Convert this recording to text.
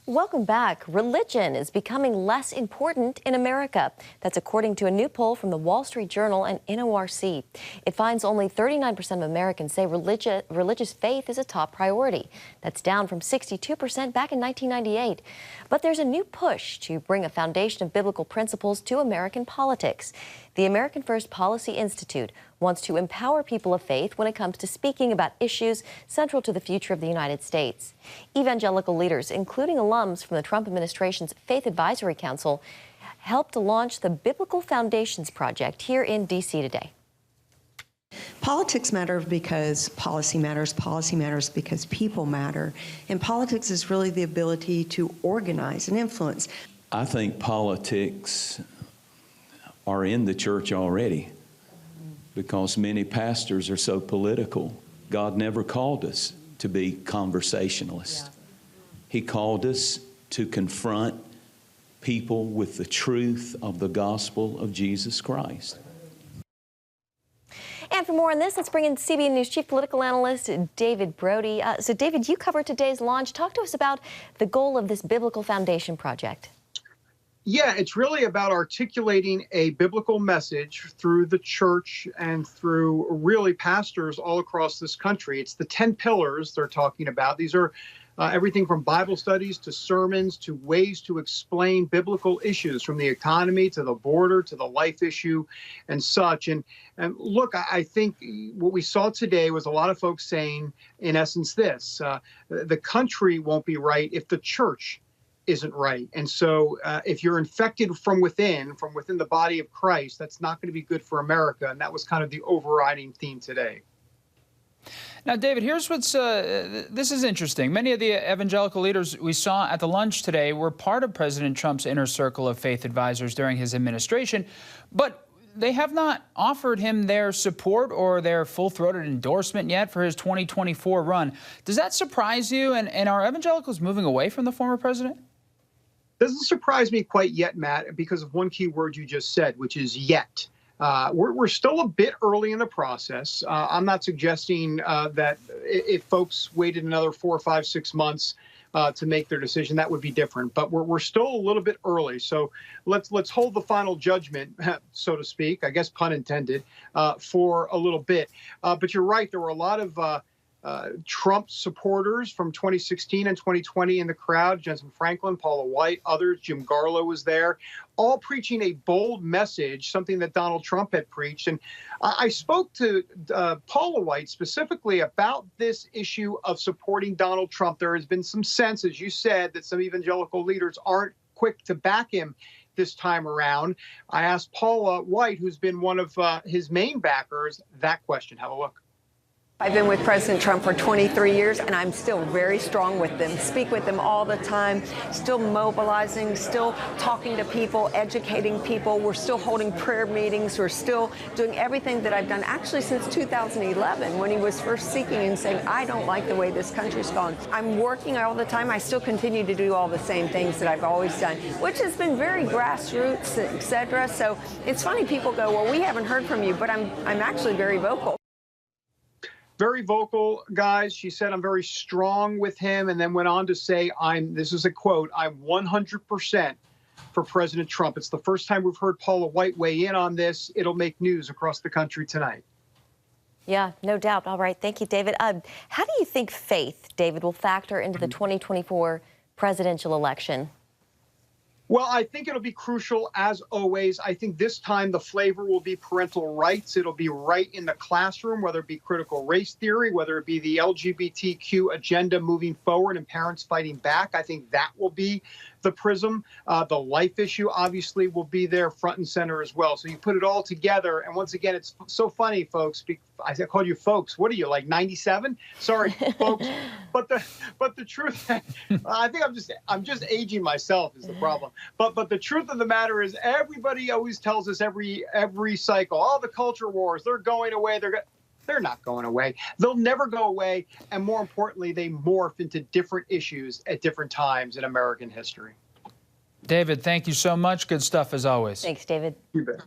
Welcome back. Religion is becoming less important in America. That's according to a new poll from the Wall Street Journal and NORC. It finds only 39% of Americans say religious faith is a top priority. That's down from 62% back in 1998. But there's a new push to bring a foundation of biblical principles to American politics. The American First Policy Institute wants to empower people of faith when it comes to speaking about issues central to the future of the United States. Evangelical leaders, including alums from the Trump administration's Faith Advisory Council, helped launch the Biblical Foundations Project here in D.C. today. Politics matter because policy matters because people matter. And politics is really the ability to organize and influence. I think politics are in the church already because many pastors are so political. God never called us to be conversationalists. He called us to confront people with the truth of the gospel of Jesus Christ. And for more on this, let's bring in CBN News Chief Political Analyst David Brody. So David, you covered today's launch. Talk to us about the goal of this Biblical Foundation Project. Yeah, it's really about articulating a biblical message through the church and through really pastors all across this country. It's the 10 pillars they're talking about. These are everything from Bible studies to sermons to ways to explain biblical issues, from the economy to the border to the life issue and such. And look, I think what we saw today was a lot of folks saying, in essence, this: the country won't be right if the church isn't right. And so if you're infected from within the body of Christ, that's not going to be good for America. And that was kind of the overriding theme today. Now, David, here's what's, this is interesting. Many of the evangelical leaders we saw at the lunch today were part of President Trump's inner circle of faith advisors during his administration, but they have not offered him their support or their full-throated endorsement yet for his 2024 run. Does that surprise you? And are evangelicals moving away from the former president? Doesn't surprise me quite yet, Matt, because of one key word you just said, which is yet. We're still a bit early in the process. I'm not suggesting that if folks waited another 4, 5, 6 months to make their decision, that would be different. But we're still a little bit early. So let's hold the final judgment, so to speak, I guess pun intended, for a little bit. But you're right. There were a lot of Trump supporters from 2016 and 2020 in the crowd: Jensen Franklin, Paula White, others. Jim Garlow was there, all preaching a bold message, something that Donald Trump had preached. And I spoke to Paula White specifically about this issue of supporting Donald Trump. There has been some sense, as you said, that some evangelical leaders aren't quick to back him this time around. I asked Paula White, who's been one of his main backers, that question. Have a look. I've been with President Trump for 23 years, and I'm still very strong with them. Speak with them all the time, still mobilizing, still talking to people, educating people. We're still holding prayer meetings. We're still doing everything that I've done actually since 2011, when he was first seeking and saying, I don't like the way this country's gone. I'm working all the time. I still continue to do all the same things that I've always done, which has been very grassroots, etc. So it's funny, people go, well, we haven't heard from you, but I'm actually very vocal. Very vocal, guys. She said, I'm very strong with him, and then went on to say, this is a quote, I'm 100% for President Trump. It's the first time we've heard Paula White weigh in on this. It'll make news across the country tonight. Yeah, no doubt. All right. Thank you, David. How do you think faith, David, will factor into the 2024 presidential election? Well, I think it'll be crucial, as always. I think this time the flavor will be parental rights. It'll be right in the classroom, whether it be critical race theory, whether it be the LGBTQ agenda moving forward and parents fighting back. I think that will be the prism. The life issue, obviously, will be there front and center as well. So you put it all together. And once again, it's so funny, folks. I called you folks. What are you, like 97? Sorry, folks. But the truth, I think I'm just aging myself is the problem. But the truth of the matter is, everybody always tells us every cycle, all the culture wars, they're going away. They're not going away. They'll never go away. And more importantly, they morph into different issues at different times in American history. David, thank you so much. Good stuff as always. Thanks, David. You bet.